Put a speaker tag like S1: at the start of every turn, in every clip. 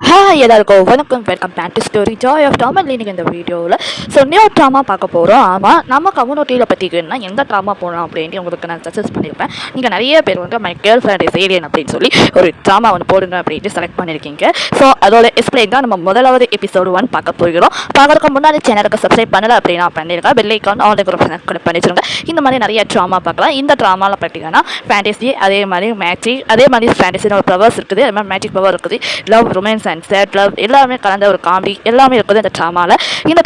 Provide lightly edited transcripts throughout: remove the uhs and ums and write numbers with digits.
S1: எல்லாருக்கும் வணக்கம். Welcome back to story joy of drama. இன்னைக்கு இந்த வீடியோவில் நியூ ட்ராமா பார்க்க போகிறோம். ஆமாம், நம்ம கம்யூனிட்டியில் பற்றிக்குன்னா எந்த ட்ராமா போகலாம் அப்படின்ட்டு உங்களுக்கு நான் சஜஸ்ட் பண்ணியிருப்பேன். நீங்கள் நிறைய பேர் வந்து my girl friend is alien அப்படின்னு சொல்லி ஒரு ட்ராமா வந்து போடுங்க அப்படின்ட்டு செலக்ட் பண்ணியிருக்கீங்க. ஸோ அதோட எக்ஸ்பிளைன் தான் நம்ம முதலாவது எபிசோடு 1 பார்க்க போகிறோம். பார்க்கறதுக்கு முன்னாடி சேனலுக்கு சப்ஸ்கிரைப் பண்ணலை அப்படின்னா பண்ணியிருக்கேன். பெல் ஐக்கான் ஆல் கூட பண்ணிச்சுருங்க. இந்த மாதிரி நிறைய ட்ராமா பார்க்கலாம். இந்த ட்ராமாவில் பார்த்தீங்கன்னா ஃபேண்டசி, அதே மாதிரி மேஜிக், அதே மாதிரி ஃபேண்டசின்னு ஒரு பவர்ஸ் இருக்குது, அதே மாதிரி மேஜிக் பவர் இருக்குது, love, romance and sad love எல்லாமே கலந்த ஒரு காமெடி எல்லாமே இருக்குது இந்த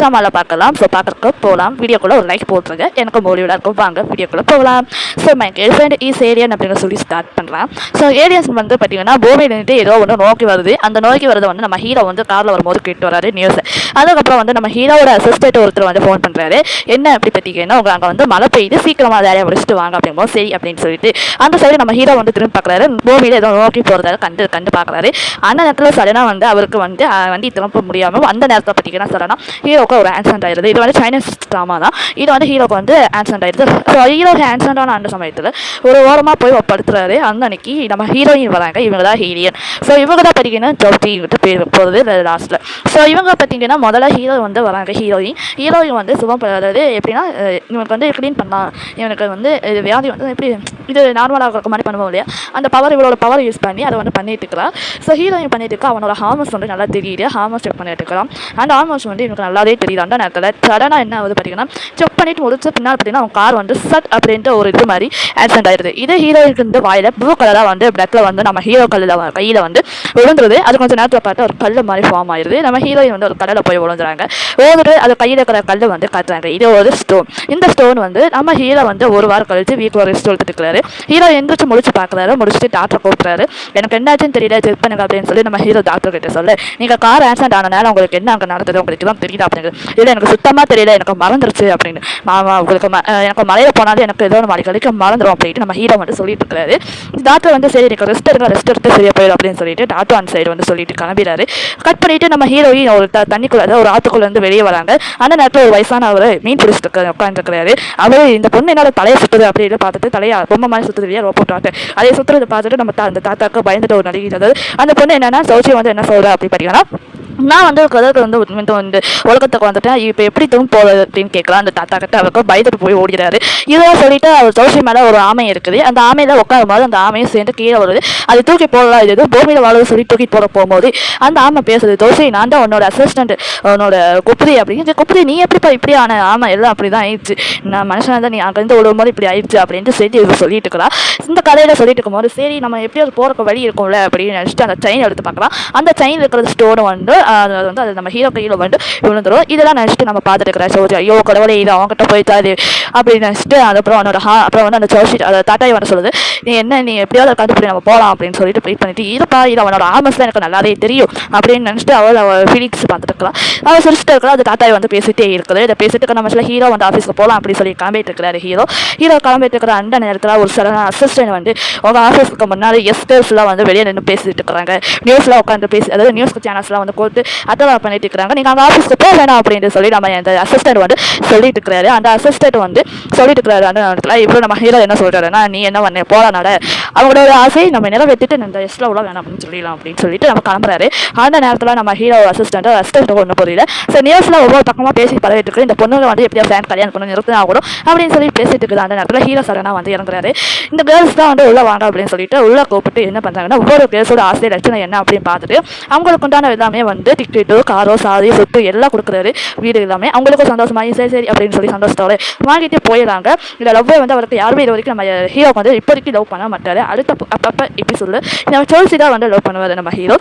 S1: ட்ராமாவில் பார்க்கலாம். ஸோ பார்க்கறதுக்கு போகலாம். வீடியோக்குள்ளே ஒரு லைக் போட்டுருங்க. எனக்கு மோடியோட இருக்கும். வாங்க வீடியோக்குள்ளே போகலாம். So my girl friend is alien அப்படின்னு சொல்லி ஸ்டார்ட் பண்ணுறேன். ஸோ ஏலியன்ஸ் வந்து பார்த்தீங்கன்னா பூமியிலிருந்து ஏதோ ஒன்று நோக்கி வருது. அந்த நோக்கி வரது வந்து நம்ம ஹீரோ வந்து காரில் வரும்போது கேட்டு வராரு நியூஸ். அதுக்கப்புறம் வந்து நம்ம ஹீரோட அசிஸ்டன்ட் ஒருத்தர் வந்து ஃபோன் பண்ணுறாரு. என்ன அப்படி பார்த்தீங்கன்னா அங்கே வந்து மழை பெய்யுது, சீக்கிரமாக வேலையை முடிச்சுட்டு வாங்க அப்படிங்கும்போது சரி அப்படின்னு சொல்லிட்டு அந்த சைடு நம்ம ஹீரோ வந்து திரும்பி பார்க்குறாரு. பூமியில் ஏதோ நோக்கி போகிறதால கண்டு பார்க்குறாரு. அந்த நேரத்தில் சடனாக வந்து அவருக்கு வந்து வண்டி திரும்ப முடியாமல் அந்த நேரத்தை பார்த்தீங்கன்னா சடனாக ஹீரோக்கு ஒரு ஆக்சிடென்ட் ஆயிடுது. இது வந்து சைனீஸ் ட்ராமா தான். இது வந்து ஹீரோக்கு வந்து ஆக்சிடென்ட் ஆயிடுது. ஸோ ஹீரோக்கு ஆக்சிடென்ட் ஆன அந்த சமயத்தில் ஒரு ஓரமாக போய் படுத்துறாரு. அந்த அன்னைக்கு நம்ம ஹீரோயின் வராங்க. இவங்க தான் ஹீரோயின். ஸோ இவங்க தான் பார்த்தீங்கன்னா ஜோதிங்கிட்ட பேர் போகிறது லாஸ்ட்டில். ஸோ இவங்க பார்த்தீங்கன்னா முதல்ல ஹீரோ வந்து வராங்க. ஹீரோயின் வந்து சுபம், அதாவது எப்படின்னா இவனுக்கு வந்து க்ளீன் பண்ணலாம், இவனுக்கு வந்து இது வியாதி வந்து எப்படி இது நார்மலாக இருக்க மாதிரி பண்ணுவோம் இல்லையா, அந்த பவர் இவளோட பவர் யூஸ் பண்ணி அதை வந்து பண்ணிட்டு இருக்கிறான். ஸோ ஹீரோயின் பண்ணிட்டு இருக்கா. அவனோட ஹார்மோன்ஸ் வந்து நல்லா தெரியுது. ஹார்மோன்ஸ் செக் பண்ணிட்டு இருக்கிறான். அந்த ஹார்மோன்ஸ் வந்து எனக்கு நல்லாவே தெரியுது. அந்த நேரத்தில் சடனாக என்ன ஆகுது பார்த்தீங்கன்னா, செக் பண்ணிட்டு முடிச்ச பின்னால் பார்த்தீங்கன்னா அவன் கார் வந்து சட் அப்படின்ட்டு ஒரு இது மாதிரி ஆக்சிடென்ட் ஆயிடுது. இது ஹீரோயினுக்கு வந்து வாயில் ப்ளூ கலராக வந்து பிளட்டில் வந்து நம்ம ஹீரோ கையில் வந்து விழுந்துருது. அது கொஞ்சம் நேரத்தில் பார்த்து ஒரு கல் மாதிரி ஃபார்ம் ஆயிடுது. நம்ம ஹீரோயின் வந்து ஒரு கடலில் போய் விழுந்துறாங்க. விழுந்துட்டு அது கையில் இருக்கிற கல் வந்து காட்டுறாங்க. இது ஒரு ஸ்டோன். இந்த ஸ்டோன் வந்து நம்ம ஹீரோ வந்து ஒரு வாரம் கழிச்சு வீட்டில் ஒரு ஸ்டோன் எடுத்துக்கிறாரு. ஹீரோ எந்திரிச்சு முடிச்சு பார்க்குறாரு. முடிச்சுட்டு டாக்டர் கூப்பிட்றாரு. எனக்கு என்னாச்சுன்னு தெரியல, செக் பண்ணுங்க அப்படின்னு சொல்லி நம்ம ஹீரோ டாக்டர் கிட்ட சொல்ல, நீங்கள் கார் ஆக்சிடென்ட் ஆனனால உங்களுக்கு என்ன அங்கே நடந்தது உங்களுக்கு தான் தெரியல அப்படிங்கிறது. இல்லை எனக்கு சுத்தமாக தெரியல, எனக்கு மறந்துருச்சு அப்படின்னு. மாமா உங்களுக்கு எனக்கு மலையில் போனாலும் எனக்கு ஏதோ ஒரு மாதிரி கழிக்க மறந்துடும் அப்படின்ட்டு நம்ம ஹீரோ வந்து சொல்லிட்டு இருக்காரு. டாக்டர் வந்து சரி எனக்கு ரெஸ்ட் எடுத்து சரியா போயிடும் அப்படின்னு சொல்லிட்டு டாக்டர் அந்த சைடு வந்து சொல்லிட்டு கிளம்பிடாரு. கட் பண்ணிட்டு நம்ம ஹீரோயின் ஒரு தண்ணிக்குள்ள ஒரு ஆத்துக்குள்ள இருந்து வெளியே வராங்க. அந்த நேரத்தில் ஒரு வயசான அவர் மீன் பிடிச்சிட்டு உட்காந்துருக்கிறாரு. அவர் இந்த பொண்ணு என்னால தலையை சுத்துது அப்படின்னு பார்த்துட்டு தலையா ரொம்ப மாதிரி சுத்துது இல்லையா ரோபோ டாக்டர், அதை சுத்துறதை பார்த்துட்டு நம்ம அந்த தாத்தாக்கு பயந்துட்டு ஒரு நடிக்கிறது. அந்த பொண்ணு என்னன்னா சௌச்சி வந்து என்ன சொல்ற அப்படின்னு பார்த்தீங்கன்னா, நான் வந்து கதவுக்கு வந்து வந்து உலகத்துக்கு வந்துட்டேன், இப்போ எப்படி திரும்ப போகிறது அப்படின்னு கேட்கலாம். அந்த தாத்தா கிட்ட அவருக்கு பயந்துட்டு போய் ஓடிறாரு. இதெல்லாம் சொல்லிட்டு அவர் தோசி மேலே ஒரு ஆமை இருக்குது. அந்த ஆமையில உட்காரும் போது அந்த ஆமையும் சேர்ந்து கீழே வருது. அது தூக்கி போடலாம், இது பூமியில் வாழ சொல்லி தூக்கி போகும்போது அந்த ஆமை பேசுது, தோசி நான் தான் உன்னோட அசிஸ்டன்ட், உன்னோட குப்புரி அப்படின்னு. குப்புரி நீ எப்படிப்பா இப்படி ஆன? ஆமை எல்லாம் அப்படி தான் ஆயிடுச்சு, நான் மனுஷனாக தான், நீ அங்கேருந்து விடும்போது இப்படி ஆயிடுச்சு அப்படின்ட்டு சரி இவர் சொல்லிட்டு இருக்கிறான். இந்த கதையில சொல்லிட்டு இருக்கும்போது சரி நம்ம எப்படியாவது போறக்கு வழி இருக்கும்ல அப்படின்னு நினச்சிட்டு அந்த செயின் எடுத்து பார்க்கலாம். அந்த செயின் இருக்கிற ஸ்டோன் வந்து அது வந்து அது நம்ம ஹீரோ கையில் வந்து விழுந்துடும். இதெல்லாம் நினச்சிட்டு நம்ம பார்த்துட்டு இருக்கிறேன். சோஜி ஐயோ கடவுளே இது அவங்ககிட்ட போயிட்டாரு அப்படின்னு நினச்சிட்டு அதுக்கப்புறம் அவனோட அப்புறம் வந்து அந்த சோசி தாத்தாய் வந்து சொல்லுது, நீ எப்படியாவது கண்டுபிடி நம்ம போகலாம் அப்படின்னு சொல்லிட்டு வெயிட் பண்ணிட்டு இருப்பா, இது அவனோட ஆமஸ்லாம் எனக்கு நல்லாவே தெரியும் அப்படின்னு நினச்சிட்டு அவள் ஃபீலிங்ஸ் பார்த்துட்டு இருக்கலாம். அவள் சிரிச்சுட்டு இருக்கிறா. அது தாத்தாய் வந்து பேசிட்டே இருக்குது. இதை பேசிட்டு நம்ம ஹீரோ வந்து ஆஃபீஸ்க்கு போகலாம் அப்படின்னு சொல்லி கிளம்பிட்டு இருக்கிறாரு. ஹீரோ கிளம்பிட்டு இருக்கிற அந்த நேரத்தில் ஒரு சில அசிஸ்டன்ட் வந்து அவங்க ஆஃபீஸ்க்கு முன்னாடி எஸ்டர்ஸ்லாம் வந்து வெளியே நின்று பேசிட்டு இருக்கிறாங்க. நியூஸ்லாம் உட்காந்து அதாவது நியூஸ் சேனல்ஸ்லாம் வந்து கொடுத்து அட்டவா பண்ணிட்டு இருக்கிறாங்க. நீங்கள் அங்கே ஆஃபீஸ்க்கு போக வேணாம் அப்படின்னு சொல்லி நம்ம அந்த அசிஸ்டன்ட் வந்து சொல்லிட்டு இருக்கிறாரு. அந்த அசிஸ்டன்ட் வந்து சொல்லிட்டு இருக்கிறாரு. அந்த நேரத்தில் இப்போ நம்ம ஹீரோ என்ன சொல்கிறாருன்னா, நீ என்ன பண்ண போகலானால அவங்களோட ஆசை நம்ம நிறைவேற்றிட்டு இந்த எஸ்ட்ரா உள்ள வேணாம் அப்படின்னு சொல்லிடலாம் அப்படின்னு சொல்லிட்டு நம்ம கிளம்புறாரு. அந்த நேரத்தில் நம்ம ஹீரோ அசிஸ்டன்ட் ஒன்று புரியல. சரி நியூஸில் ஒவ்வொரு பக்கமாக பேசி பரவிட்டு இருக்கு. இந்த பொண்ணுங்க வந்து எப்படியா ஃபேன் கல்யாணம் பண்ணி நிறுத்தினா ஆகணும் அப்படின்னு சொல்லி பேசிட்டு இருக்குது. அந்த நேரத்தில் ஹீரோ சடனாக வந்து இறங்குறாரு. இந்த கேர்ள்ஸ் தான் வந்து உள்ள வாங்க அப்படின்னு சொல்லிட்டு உள்ள கூப்பிட்டு என்ன பண்ணுறாங்கன்னா, ஒவ்வொரு கேர்ள்ஸோட ஆசை லட்சணம் என்ன அப்படின்னு பார்த்துட்டு அவங்களுக்கு உண்டான எல்லாமே வந்து டிக்கெட்டு காரோ சாதி சொத்து எல்லாம் கொடுக்குறாரு. வீடு எல்லாமே அவங்களுக்கும் சந்தோஷமாகி சரி அப்படின்னு சொல்லி சந்தோஷத்தோட வாங்கிட்டு போயிடறாங்க. இந்த லவ்வை வந்து அவருக்கு யாருமே இது வரைக்கும் நம்ம ஹீரோக்கு வந்து இப்போதைக்கு லவ் பண்ண மாட்டாரு. அடுத்த அப்பப்போ இப்படி சொல்லு நம்ம சோல்சி தான் வந்து லவ் பண்ணுவார் நம்ம ஹீரோ.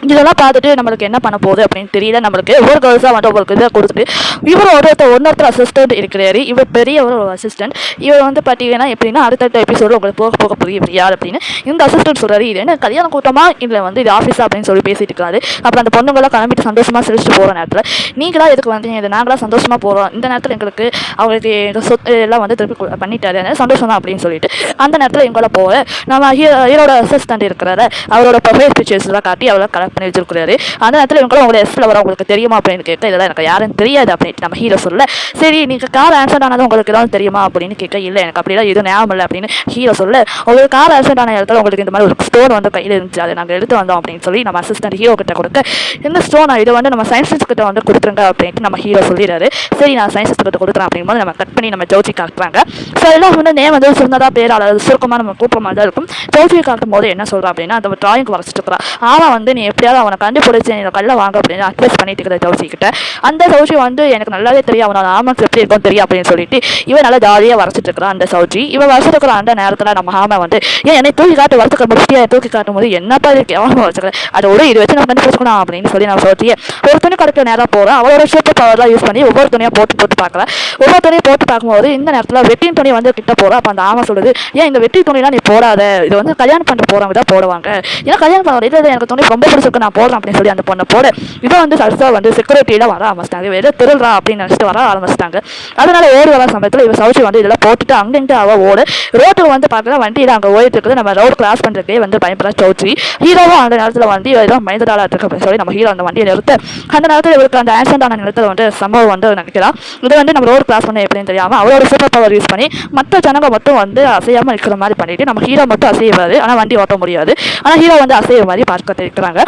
S1: இதெல்லாம் பார்த்துட்டு நம்மளுக்கு என்ன பண்ண போகுது அப்படின்னு தெரியல. நம்மளுக்கு ஒவ்வொரு கேர்ள்ஸாக வந்து ஒவ்வொரு இதை கொடுத்துட்டு இவர் ஒருத்தர் அசிஸ்டன்ட் இருக்கிறாரு. இவர் பெரிய ஒரு அசிஸ்டன்ட். இவர் வந்து பார்த்தீங்கன்னா எப்படின்னா அடுத்தடுத்த எபிசோடு உங்களுக்கு போக புரியும் யார் அப்படின்னு இந்த அசிஸ்டன்ட் சொல்கிறாரு. இது என்ன கல்யாண கூட்டமாக இல்லை வந்து இது ஆஃபீஸா அப்படின்னு சொல்லி பேசிட்டு இருக்காரு. அப்புறம் அந்த பொண்ணுங்களாம் கிளம்பிட்டு சந்தோஷமாக சிரிச்சுட்டு போகிற நேரத்தில் நீங்களா எதுக்கு வந்து இது நாங்களாம் சந்தோஷமாக போகிறோம், இந்த நேரத்தில் எங்களுக்கு அவங்களுக்கு சொத்து எல்லாம் வந்து திருப்பி பண்ணிட்டாரு சந்தோஷம் தான் அப்படின்னு சொல்லிட்டு அந்த நேரத்தில் எங்களை போக நம்ம ஹீரோட அசிஸ்டன்ட் இருக்கிறாரு. அவரோட ப்ரொஃபைல் பிக்சர்ஸ்லாம் காட்டி அவளை கட் பண்ணி வச்சிருக்காரு. அந்த நேரத்தில் இவங்களும் உங்களை எஸ்ல வர உங்களுக்கு தெரியுமா அப்படின்னு கேட்க, இதெல்லாம் எனக்கு யாரும் தெரியாது அப்படின்ட்டு நம்ம ஹீரோ சொல்ல, சரி நீங்கள் கார் ஆக்சிடென்ட் ஆனது உங்களுக்கு ஏதாவது தெரியுமா அப்படின்னு கேட்க, இல்லை எனக்கு அப்படிலாம் எதுவும் ஞாபகம் இல்லை அப்படின்னு ஹீரோ சொல்ல, உங்களுக்கு கார் ஆக்சிடென்ட் ஆன இடத்துல உங்களுக்கு இந்த மாதிரி ஒரு ஸ்டோன் வந்து கையில் இருந்துச்சு, அதை நாங்கள் எடுத்து வந்தோம் அப்படின்னு சொல்லி நம்ம அசிஸ்டன்ட் ஹீரோ கிட்ட கொடுக்க, இந்த ஸ்டோனை இது வந்து நம்ம சயின்டிஸ்ட் கிட்ட வந்து கொடுத்துருங்க அப்படின்ட்டு நம்ம ஹீரோ சொல்லிடுறாரு. சரி நான் சயின்டிஸ்ட் கிட்ட கொடுக்குறேன் அப்படிங்கும்போது நம்ம கட் பண்ணி நம்ம ஜோஜி காட்டுறாங்க. ஸோ எல்லாம் வந்து நேம் வந்து சொன்னதா பேர் அதாவது சுருக்கமாக நம்ம கூப்பிட்ற மாதிரி தான் இருக்கும். ஜோஜியை காட்டும் போது என்ன சொல்கிறா அப்படின்னா, அந்த டிராயிங் வரைச்சிட்டு இருக்கிறா. அவன் வந்து நீ எப்படியாவது அவனை கண்டுபிடிச்சி நீ கல்ல வாங்க அப்படின்னு அட்வைஸ் பண்ணிட்டு இருக்கிற ஜோஜி கிட்ட. அந்த ஜோஜி வந்து எனக்கு நல்லாவே தெரியும் அவனோட ஆமாக்ஸ் எப்படி இருக்கும் தெரியும் அப்படின்னு சொல்லிட்டு இவன் நல்லா ஜாலியாக வரைச்சிட்டு இருக்கிறான் அந்த சௌஜி. இவன் வரைச்சிட்டு இருக்கிற அந்த நேரத்தில் நம்ம ஆமை வந்து என்னை தூக்கி காட்டு வரைச்சுக்க முடிச்சியா தூக்கி காட்டும் போது என்னப்பா இருக்கு எவனும் வரைச்சிக்கிறேன் அதோட இது வச்சு நம்ம கண்டுபிடிச்சிக்கணும் அப்படின்னு சொல்லி நான் சௌஜியை ஒரு துணி கடைக்கு நேராக போகிறேன். அவளோட சூப்பர் பவர்லாம் யூஸ் பண்ணி ஒவ்வொரு துணியாக போட்டு பார்க்குறேன். ஒவ்வொரு துணியை போட்டு பார்க்கும்போது இந்த நேரத்தில் வெட்டின் துணி வந்து கிட்ட போகிறோம். அப்போ அந்த ஆமை சொல்லுது, ஏன் இந்த வெட்டி துணிலாம் நீ போடாத, இது வந்து கல்யாணம் பண்ண போகிறவங்க தான் போடுவாங்க, ஏன்னா கல்யாணம் பண்ண இல்லை எனக்கு துணி ரொம்ப பிடிச்சிருக்கு நான் போடுறேன் அப்படின்னு சொல்லி அந்த பொண்ணை போட இவன் வந்து சர்ஸா வந்து செக்யூரிட்டியில் வர ஆரம்பிச்சிட்டாங்க. வேறு திருடுறா அப்படின்னு நினச்சிட்டு வர ஆரம்பிச்சிட்டாங்க. அதனால ஓடி வர சமயத்தில் இவன் சௌச்சி வந்து இதெல்லாம் போட்டுட்டு அங்கிட்டு அவள் ஓடு ரோட்டுக்கு வந்து பார்க்குற வண்டியில் அங்கே ஓடிட்டு இருக்குது. நம்ம ரோடு கிராஸ் பண்ணுறதுக்கே வந்து பயப்படுற சௌச்சி. ஹீரோவும் அந்த நேரத்தில் வந்து இதெல்லாம் மைந்ததாளாக இருக்கு அப்படின்னு சொல்லி நம்ம ஹீரோ அந்த வண்டியை நிறுத்த அந்த நேரத்தில் இவருக்கு அந்த ஆக்சிடென்ட் ஆன நிலத்தில் வந்து சம்பவம் வந்து நினைக்கிறான். இது வந்து நம்ம ரோடு கிராஸ் பண்ண எப்படின்னு தெரியாமல் அவரோட சூப்பர் பவர் யூஸ் பண்ணி மற்ற ஜனங்க மட்டும் வந்து அசையாமல் இருக்கிற மாதிரி பண்ணிட்டு நம்ம ஹீரோ மட்டும் அசைவாரு. ஆனால் வண்டி ஓட்ட முடியாது. ஆனால் ஹீரோ வந்து அசைய மாதிரி பார்க்க இருக்கிறாங்க.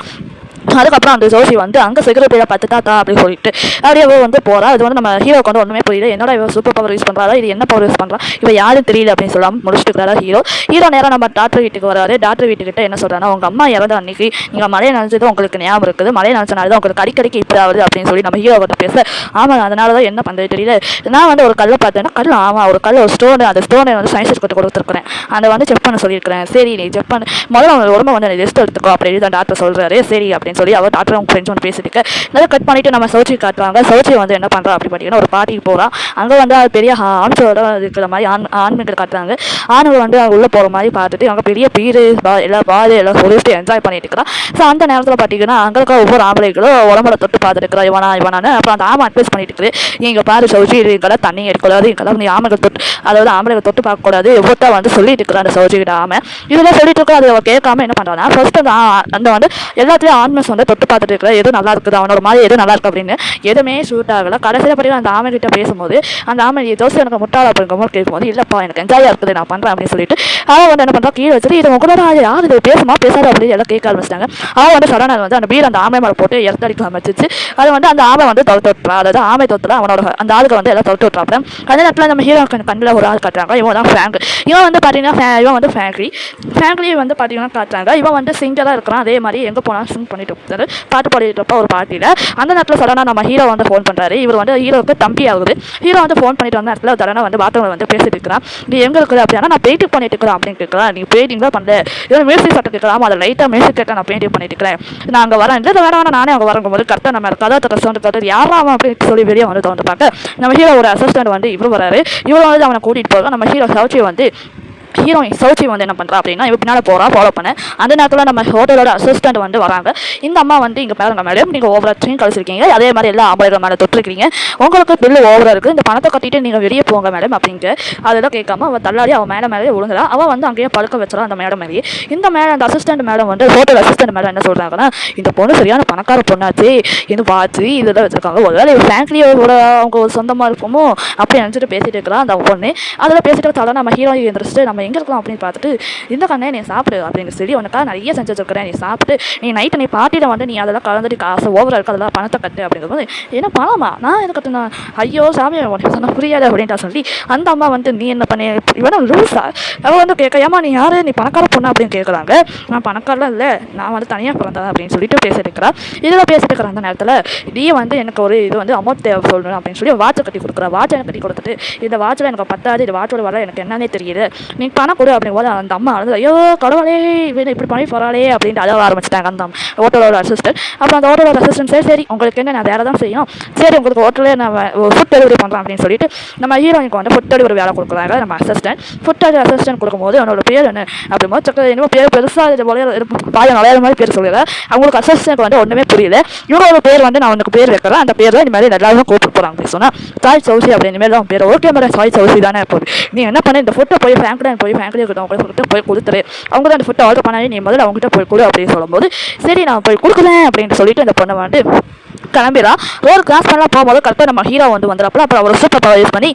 S1: அதுக்கப்புறம் அந்த ஜோஷி வந்து அங்கே செக்யூரிட்டியில் பார்த்துட்டா அப்படின்னு சொல்லிட்டு அப்படியே வந்து போகிறா. அது வந்து நம்ம ஹீரோக்கு வந்து ஒன்றுமே புரியல, என்னோட இவன் சூப்பர் பவர் யூஸ் பண்ணுறாரா இது என்ன பவர் யூஸ் பண்ணுறா இவன் யாரும் தெரியல அப்படின்னு சொல்லாமல் முடிச்சுட்டு ஹீரோ நேராக நம்ம டாக்டர் வீட்டுக்கு வராரு. டாக்டர் வீட்டுக்கிட்ட என்ன சொல்கிறாங்கன்னா, உங்கள் அம்மா இறந்த அன்னைக்கு நீங்கள் மழையை நினச்சது உங்களுக்கு ஞாபகம் இருக்குது, மழையை நினச்சனால தான் உங்களுக்கு அடிக்கடிக்கு இப்படி ஆகுது அப்படின்னு சொல்லி நம்ம ஹீரோ கிட்ட பேச, ஆமாம் அதனால தான் என்ன பண்ணுறது தெரியல, நான் வந்து ஒரு கல்லை பார்த்தேன்னா கல் ஆமாம் ஒரு கல் ஒரு ஸ்டோனு அந்த ஸ்டோனை வந்து சயின்ஸ் கிட்ட கொடுத்துருக்குறேன், அதை வந்து செக் பண்ண சொல்லியிருக்கிறேன். சரி நீ செக் பண்ணு முதல்ல உடம்பு வந்து ரெஸ்ட் எடுத்துக்கோ அப்படின்னு தான் டாக்டர் சொல்கிறாரு. சரி அப்படின்னு சொல்லி அவர் டாக்டர் அவங்க ஃப்ரெண்ட்ஸ் வந்து பேசிட்டு நல்லா கட் பண்ணிட்டு நம்ம சௌச்சி காட்டுறாங்க. சௌச்சி வந்து என்ன பண்ணுறா அப்படி பார்த்தீங்கன்னா ஒரு பார்ட்டிக்கு போகிறான். அங்கே வந்து அது பெரிய ஆண்களோட இருக்கிற மாதிரி ஆண்மைகள் காட்டுறாங்க. ஆண்கள் வந்து அங்கே உள்ளே போகிற மாதிரி பார்த்துட்டு அங்கே பெரிய பீரு எல்லாம் பாரு எல்லாம் சொல்லிட்டு என்ஜாய் பண்ணிட்டு இருக்கிறான். ஸோ அந்த நேரத்தில் பார்த்தீங்கன்னா அங்கே இருக்க ஒவ்வொரு ஆம்பளைகளும் உடம்புல தொட்டு பார்த்துட்டு இருக்கிறா இவனானு. அப்புறம் அந்த ஆமை அட்வைஸ் பண்ணிட்டு இருக்குது, இங்கே பாரு சௌச்சி இங்கெல்லாம் தண்ணி எடுக்கக்கூடாது, இங்கெல்லாம் நீ ஆமைகள் தொட்டு அதாவது ஆம்பளைகள் தொட்டு பார்க்கக்கூடாது ஒவ்வொருத்தா வந்து சொல்லிட்டு இருக்கிற அந்த சௌச்சி கிட்ட ஆமை இதெல்லாம் சொல்லிட்டு இருக்கா. அதை கேட்காம என்ன பண்ணுறான்னா ஃபர்ஸ்ட் அந்த வந்து எல்லாத்தையும் ஆன்மஸ் வந்து தொட்டு பார்த்துட்டு இருக்கிற எது நல்லா இருக்குது அவனோட மாதிரி எது நல்லா இருக்கு அப்படின்னு எதுவுமே சூட் ஆகலை. கடைசியில் பார்த்தீங்கன்னா அந்த ஆமை கிட்ட பேசும்போது அந்த ஆமை தோசை எனக்கு முட்டாள அப்படிங்கும்போது கேட்கும்போது இல்லைப்பா எனக்கு என்ஜாயாக இருக்குது நான் பண்ணுறேன் அப்படின்னு சொல்லிட்டு அவன் வந்து என்ன பண்ணுறா கீழே வச்சுட்டு இது உங்களோட யார் இது பேசுமா பேசாது அப்படின்னு எல்லாம் கேட்க ஆரம்பிச்சிட்டாங்க. அவன் வந்து சடனாக வந்து அந்த பீர் அந்த ஆமை மேலே போட்டு எடுத்தடிக்க ஆரம்பிச்சிச்சு. அது வந்து அந்த ஆமை வந்து தொட்டு விட்டுறா, அதாவது ஆமை தொத்துல அவனோட அந்த ஆளுக்கு வந்து எல்லாம் தொட்டு விட்டுறாப்ப அதே நேரத்தில் நம்ம ஹீரோ கண்ணில் ஒரு ஆள் காட்டுறாங்க. இவன் தான் ஃப்ராங்க். இவன் வந்து பார்த்தீங்கன்னா இவன் வந்து ஃபேங்க்லி வந்து பார்த்தீங்கன்னா காட்டுறாங்க. இவன் வந்து சிங்கராக இருக்கிறான். அதே மாதிரி எங்கே போனாலும் சிங் பண்ணிட்டு இருப்பாரு பாட்டு பாடிட்டு ஒரு பார்ட்டியில். அந்த நேரத்தில் சடனாக நம்ம ஹீரோ வந்து ஃபோன் பண்ணுறாரு. இவர் வந்து ஹீரோவுக்கு தம்பி ஆகுது. ஹீரோ வந்து ஃபோன் பண்ணிட்டு வந்த இடத்துல சடனாக வந்து பாத்ரூமில் வந்து பேசிட்டு இருக்கிறான். நீ எங்கே இருக்குது அப்படின்னா நான் பெயிண்டிங் பண்ணிட்டு இருக்கிறேன் அப்படின்னு கேட்குறேன். நீ பெயிண்டிங் தான் பண்ணல இதில் மியூசிக் சட்டை கேட்கலாம் அதை லைட்டாக மியூசிக் கேட்க நான் பெயிண்டிங் பண்ணிட்டு இருக்கிறேன் நான் அங்கே வரேன் இல்லை வேற வேணா நானே அங்கே வரும்போது கரெக்டாக நம்ம கதை கஷ்டம் கதை யாராம் அப்படின்னு சொல்லி வெளியே வந்து தோந்து பார்க்க நம்ம ஹீரோட அசிஸ்டன்ட் வந்து இவர் வராரு. இவர் வந்து அவனை கூட்டிகிட்டு போகிறோம். நம்ம ஹீரோ சௌச்சி வந்து ஹீரோயின் சௌச்சி வந்து என்ன பண்ணுறா அப்படின்னா இவ பின்னால் போகிறா ஃபாலோ பண்ண. அந்த நேரத்தில் நம்ம ஹோட்டலோட அசிஸ்டன்ட் வந்து வராங்க. இந்த அம்மா வந்து இங்கே பாருங்க மேடம் நீங்கள் ஓவராக ட்ரெயின் கழிச்சிருக்கீங்க அதே மாதிரி எல்லா ஆம்பளைகள் மேலே தொட்டிருக்கீங்க உங்களுக்கு பில்லு ஓவராக இருக்குது இந்த பணத்தை கட்டிட்டு நீங்கள் வெளியே போங்க மேடம் அப்படின்ட்டு அதெல்லாம் கேட்காம அவள் தள்ளாடி அவன் மேலே விழுங்குறா. அவள் வந்து அங்கேயே படுக்க வச்சுறா அந்த மேடம் மாதிரி. இந்த அந்த அசிஸ்டன்ட் மேடம் வந்து ஹோட்டல் அசிஸ்டன்ட் மேடம் என்ன சொல்கிறாங்கன்னா இந்த பொண்ணு சரியான பணக்கார பொண்ணாச்சு இது பார்த்து இதெல்லாம் வச்சுருக்காங்க ஒருவேளை ஃப்ராங்க்லியோட அவங்க சொந்தமாக இருக்குமோ அப்படி நினச்சிட்டு பேசிட்டு இருக்கிறான் அந்த பொண்ணு. அதில் பேசிட்டு தலை நம்ம ஹீரோ எந்திரிச்சிட்டு நம்ம எங்கே இருக்கலாம் அப்படின்னு பார்த்துட்டு இந்த கண்ணே நீ சாப்பிடு அப்படின்னு சொல்லி உனக்காக நிறைய செஞ்சு வச்சுருக்கிறேன் நீ சாப்பிட்டு நீ நைட்டு நீ பார்ட்டியில் வந்து நீ அதெல்லாம் கலந்துட்டு காசு ஓவராக இருக்கு அதெல்லாம் பணத்தை கட்டு அப்படிங்கும்போது என்ன பணமா நான் எது கட்டுனா ஐயோ சாமி உனக்கு சொன்னால் புரியாது அப்படின்ட்டு சொல்லி அந்த அம்மா வந்து நீ என்ன பண்ணி இவனா லூஸா அவள் வந்து கேட்க ஏமா நீ யார் நீ பணக்கார பொண்ணு அப்படின்னு கேட்குறாங்க. நான் பணக்காரெலாம் இல்லை நான் வந்து தனியாக பிறந்தேன் அப்படின்னு சொல்லிட்டு பேசிட்டு இருக்கிறேன். இதில் பேசிட்டு இருக்கிற அந்த நேரத்தில் நீ வந்து எனக்கு ஒரு இது வந்து அமௌண்ட் தேவை சொல்லணும் அப்படின்னு சொல்லி வாட்சை கட்டி கொடுக்குறா. வாட்சை எனக்கு கட்டி கொடுத்துட்டு இந்த வாட்சில் எனக்கு பத்தாது இது வாட்சோட வர எனக்கு என்னன்னே தெரியல நீ பணம் கொடு அப்படிங்கும்போது அந்த அம்மா வந்து ஐயோ கடவுளே இவன் இப்படி பண்ணி போகிறாளே அப்படின்ட்டு அழக ஆரம்பிச்சிட்டாங்க அந்த ஹோட்டலோட அசிஸ்டன்ட். அப்புறம் அந்த ஹோட்டலோட அசிஸ்டன்ட் சரி உங்களுக்கு என்ன நான் வேலை தான் செய்யும் சரி உங்களுக்கு ஹோட்டலே நான் ஃபுட் டெலிவரி பண்ணுறேன் அப்படின்னு சொல்லிட்டு நம்ம ஹீரோயினுக்கு வந்து ஃபுட் டெலிவரி வேலை கொடுக்குறாங்க நம்ம அசிஸ்டன்ட். ஃபுட் டெலிவரி அசிஸ்டன்ட் கொடுக்கும்போது அவனோட பேர் என்ன அப்படிங்கும்போது சக்க இன்னும் பேர் பெருசாக இது போல பாயம் நலையாத மாதிரி பேர் சொல்லல அவங்களுக்கு அசிஸ்டன்ட் வந்து ஒன்றுமே புரியல. இவரோட பேர் வந்து நான் உனக்கு பேர் வைக்கிறேன் அந்த பேர் தான் இந்த மாதிரி எல்லாரும் கூப்பிட்டு போகிறாங்க அப்படின்னு சொன்னால் சாய் சௌசி அப்படின்னு மேலே அவன் பேர் ஓகே மேடம் சாய் சௌசி தானே போகுது நீ என்ன பண்ண இந்த ஃபுட்டை போய் ஃபேங்க்ல போய் ஃபேமிலி கிட்ட போய் கொடுத்துரு, அவங்க தான் அந்த ஃபுட்டை ஆர்டர் பண்ணாலே நீ முதல்ல அவங்ககிட்ட போய் கொடு அப்படின்னு சொல்லும்போது சரி நான் போய் கொடுக்குறேன் அப்படின்னு சொல்லிட்டு அந்த பொண்ணை வந்து கிளம்பிடா. ரோடு கிராஸ் பண்ணலாம் போகும்போது கரெக்டாக நம்ம ஹீரோ வந்து வந்துடுறாப்புல. அப்புறம் அவர் சூப்பர் பவர் யூஸ் பண்ணி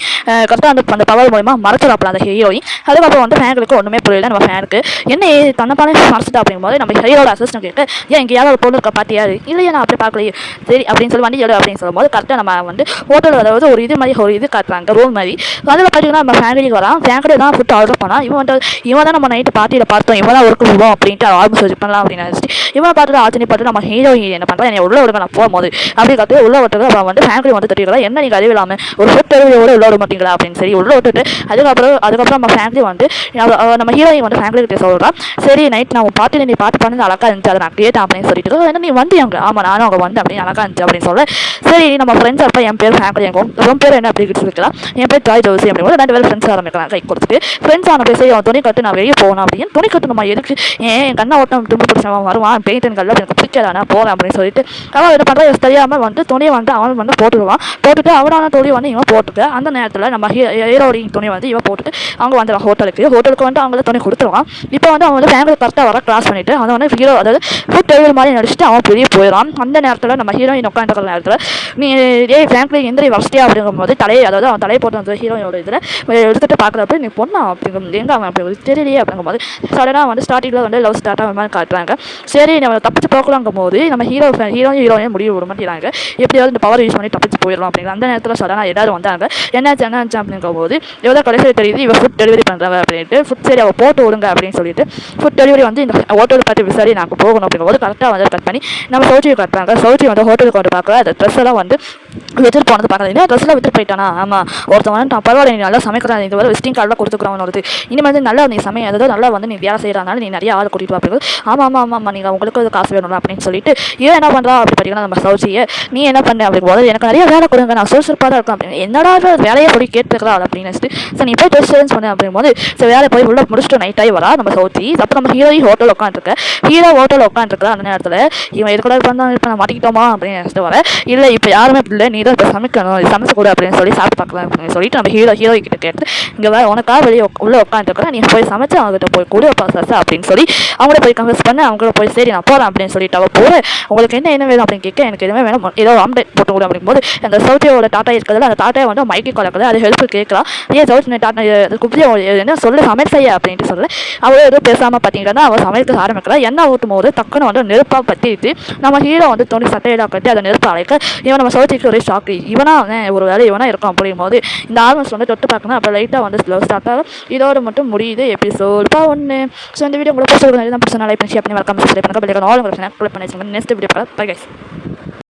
S1: கரெக்டாக அந்த பவர் மூலமா மறைச்சிடாப்புல அந்த ஹீரோயின். அதுக்கப்புறம் வந்து ஃபேனுக்கு ஒன்றுமே புரியல. நம்ம ஃபேனுக்கு என்ன தன்னப்பாலே மறைச்சிட்டா அப்படிங்கும்போது நம்ம ஹீரோட அசிஸ்டன்ட் கேட்க ஏன் எங்கேயாவது ஒரு பொண்ணு இருக்கா பார்த்தியாரு, இல்லையா நான் அப்படி பார்க்கலையே, சரி அப்படின்னு சொல்லி வண்டி எடு அப்படின்னு சொல்லும்போது கரெக்டாக நம்ம வந்து ஹோட்டல் அதாவது ஒரு இது மாதிரி ஒரு இது காட்டுறாங்க ரூம் மாதிரி. அதில் பார்த்தீங்கன்னா நம்ம ஃபேமிலிக்கு வரான். ஃபேமிலி தான் ஃபுட் ஆர்டர் பண்ணால் இவன் தான் நம்ம நைட்டு பார்ட்டியில் பார்த்தோம், இவன் தான் ஒர்க்கு போவோம் அப்படின்ட்டு ஆல்பம் சர்ச் பண்ணலாம் அப்படின்னு நினச்சிட்டு இவன் பார்த்துட்டு ஆச்சரிய பார்த்து நம்ம ஹீரோயின் என்ன பண்ணுறா என்னை உள்ள விடுங்க நான் போகும்போது அப்படி கற்று உள்ள விட்டுறது. அப்புறம் வந்து ஃபேமிலி வந்து தட்டிடுறா என்ன நீங்கள் அறிவில்லாமல் ஒரு ஃபுட் டெலிவரியோட உள்ள விட மாட்டீங்களா அப்படின்னு சரி உள்ள விட்டுட்டு அதுக்கப்புறம் நம்ம ஃபேமிலி வந்து நம்ம ஹீரோயின் வந்து ஃபேமிலி கிட்டே சொல்கிறான் சரி நைட் நான் பார்த்து நீ பார்த்து பண்ணி அழகாக இருந்துச்சு அதை நான் கேட்டேன் அப்படின்னு சொல்லிட்டு என்ன நீ வந்து அங்கே ஆமாம் நானும் அவங்க வந்து அப்படின்னு அழகாக இருந்துச்சு அப்படின்னு சொல்ல சரி நம்ம ஃப்ரெண்ட்ஸ் அப்போ என் பேர் ஃபேமிலி எங்கும் ரொம்ப பேர் என்ன அப்படி சொல்லிக்கலாம் என் பேர் ஜாய் ஜோசி அப்படிங்கும்போது 2 பேர் ஃப்ரெண்ட்ஸ் ஆரம்பிக்கலாம் கை கொடுத்துட்டு ஃப்ரெண்ட்ஸ் ஆன பேசி அவன் துணி கட்டு நான் வெளியே போகணும் அப்படின்னு துணி கட்டு நம்ம எதுக்கு என் கண்ணை ஓட்டம் துணி பிடிச்சவன் வருவான் பெயிண்டன்கள் எனக்கு பிடிக்காத நான் போகிறேன் அப்படின்னு சொல்லிட்டு அவன் என்ன பண்ணுறா தெரியாமல் வந்து துணியை வந்து அவன் வந்து போட்டுடுவான். போட்டுட்டு அவனான துணி வந்து இவன் போட்டுக்க அந்த நேரத்தில் நம்ம ஹீரோயின் துணி வந்து இவன் போட்டுட்டு அவங்க வந்து ஹோட்டலுக்கு வந்து அவங்கள துணி கொடுத்துருவான். இப்போ வந்து அவன் வந்து ஃபேமிலி கரெக்டாக வர கிராஸ் பண்ணிவிட்டு அவன் வந்து ஹீரோ அதாவது ஃபுட் டெலிவரி மாதிரி நடிச்சுட்டு அவன் பெரிய போயிடறான். அந்த நேரத்தில் நம்ம ஹீரோயின் உட்காந்துக்கிற நேரத்தில் நீ ஃபேமிலி எந்திரி வசதியா அப்படிங்கும்போது அதாவது அவன் தலையை போட்டு வந்து ஹீரோயினோட இதில் எடுத்துகிட்டு பார்க்குறப்ப நீ பொண்ணா அப்படிங்கும் எங்கே அவன் அப்படி தெரியலையே அப்படிங்கும்போது சடனாக வந்து ஸ்டார்டிங்கில் வந்து லவ் ஸ்டார்ட் ஆகிற மாதிரி காட்டுறாங்க. சரி நம்ம தப்பிச்சு போக்கலாங்கும் போது நம்ம ஹீரோயின் முடிவு விட மாட்டேங்கிறாங்க எப்படியாவது இந்த பவர் யூஸ் பண்ணி தப்பிச்சு போயிடலாம் அப்படிங்கிற அந்த நேரத்தில் சடனாக எல்லாரும் வந்தாங்க. என்னாச்சு அப்படிங்கும் போது எவ்வளோ கடைசியில் தெரியுது இவன் ஃபுட் டெலிவரி பண்ணுறாங்க அப்படின்ட்டு ஃபுட் சரி அவள் போட்டு விடுங்க அப்படின்னு சொல்லிட்டு ஃபுட் டெலிவரி வந்து இந்த ஹோட்டல் பார்த்து விசாரி நாங்கள் போகணும் அப்படிங்கும்போது கரெக்டாக வந்து கட் பண்ணி நம்ம சௌச்சியை கட்டுறாங்க. சௌச்சி வந்து ஹோட்டலுக்கு வந்து பார்க்க அந்த ட்ரெஸ் எல்லாம் வந்து வித்துட்டு போனது பார்க்குறது ட்ரெஸ்லாம் வித்துட்டு போயிட்டானா ஆமாம் ஒருத்தன் வந்து நான் பரவாயில்ல நீ நல்லா சமைக்கிறான் இது வரை விசிட்டிங் கார்டெலாம் கொடுத்துக்குறான் வருது இனிமேல் வந்து நல்லா நீ சமையல் அதாவது நல்லா வந்து நீ வேலை செய்கிறனால நீ நிறைய ஆள் கூட்டிட்டு பார்ப்பீங்க ஆமாம் நீங்கள் உங்களுக்கு அது காசு வேணும் அப்படின்னு சொல்லிட்டு ஏன் என்ன பண்ணுறா அப்படி பார்த்தீங்கன்னா நம்ம சௌச்சியை நீ என்ன பண்ண அப்படிங்கும்போது எனக்கு நிறைய வேலை கொடுங்க நான் சுறுசுறுப்பாக தான் இருக்கும் அப்படின்னு என்னடா வேலையை போய் கேட்டுக்கிறா அப்படின்னு சரி நீ போய் ட்ரெஸ் சொன்னேன் அப்படிங்கும்போது சரி வேலை போய் உள்ள முடிச்சுட்டு நைட்டாகி வரா நம்ம சௌச்சி. அப்புறம் நம்ம ஹீரோயின் ஹோட்டல் உட்காந்துருக்கா அந்த நேரத்தில் இவன் எதுக்கூட பண்ணால் இப்போ நான் மாட்டிக்கிட்டோமா அப்படின்னு நினச்சிட்டு வர இல்லை இப்போ யாருமே இல்லை நீ தான் இப்போ சமைக்கணும் சமைச்சக்கூட அப்படின்னு சொல்லி சாப்பிட்டு பார்க்கலாம் அப்படின்னு சொல்லிட்டு நம்ம ஹீரோயின் கிட்ட கேட்டு இங்கே வேறு உனக்காக வெளியே உள்ளே உட்காந்துருக்கிறேன் நீ போய் சமைச்சு அவங்ககிட்ட போய் கொடு ப்ராசஸ் அப்படின்னு சொல்லி அவங்கள போய் கன்வென்ஸ் பண்ண அவங்கள போய் சரி நான் போகிறேன் அப்படின்னு சொல்லிட்டு அவள் போகிறேன் உங்களுக்கு என்ன வேணும் அப்படின்னு கேட்க எனக்கு எதுவுமே வேணும் ஏதோ ஆம்லேட் போட்டு கொடு அப்படிங்கும்போது அந்த சௌச்சியோட டாட்டா இருக்கிறதுல அந்த டாட்டாவை வந்து மைக்கி கலக்குது அது ஹெல்ப் கேட்குறான் ஏன் சௌச்சி டாட்டா குப்பி என்ன சொல்ல சமையல் செய்ய அப்படின்ட்டு சொல்ல அவள் எதுவும் பேசாமல் பார்த்தீங்கன்னா அவள் சமையலுக்கு ஆரம்பிக்கிறா எண்ணெய் ஊட்டும் போது டக்குன்னு வந்து நெருப்பாக பற்றிட்டு நம்ம ஹீரோ வந்து துணி சட்டையெல்லாம் கட்டி அதை நெருப்பு அழைக்க இவன் நம்ம சௌச்சிக்கு ஒரே ஷாக்கு இவனா ஒரு வேலை இவனா இருக்கும் அப்படிங்கும் போது இந்த ஆல்பம்ஸ் வந்து தொட்டு பார்க்கணும் அப்போ லைட்டாக வந்து ஸ்லோ ஸ்டார்ட் ஆகும் இதோட மட்டும் முடியுது எபிசோட் 1. ஸோ இந்த வீடியோ உங்களுக்கு பிடிச்ச நிறைய தான் பிடிச்ச லைக் பண்ணி ஷேர் பண்ணி மறக்காம சப்ஸ்கிரைப் பண்ணுங்க பெல் ஐகான் ஆல் உங்கள் கிளிக் பண்ணி நெக்ஸ்ட் வீடியோ பை கைஸ்.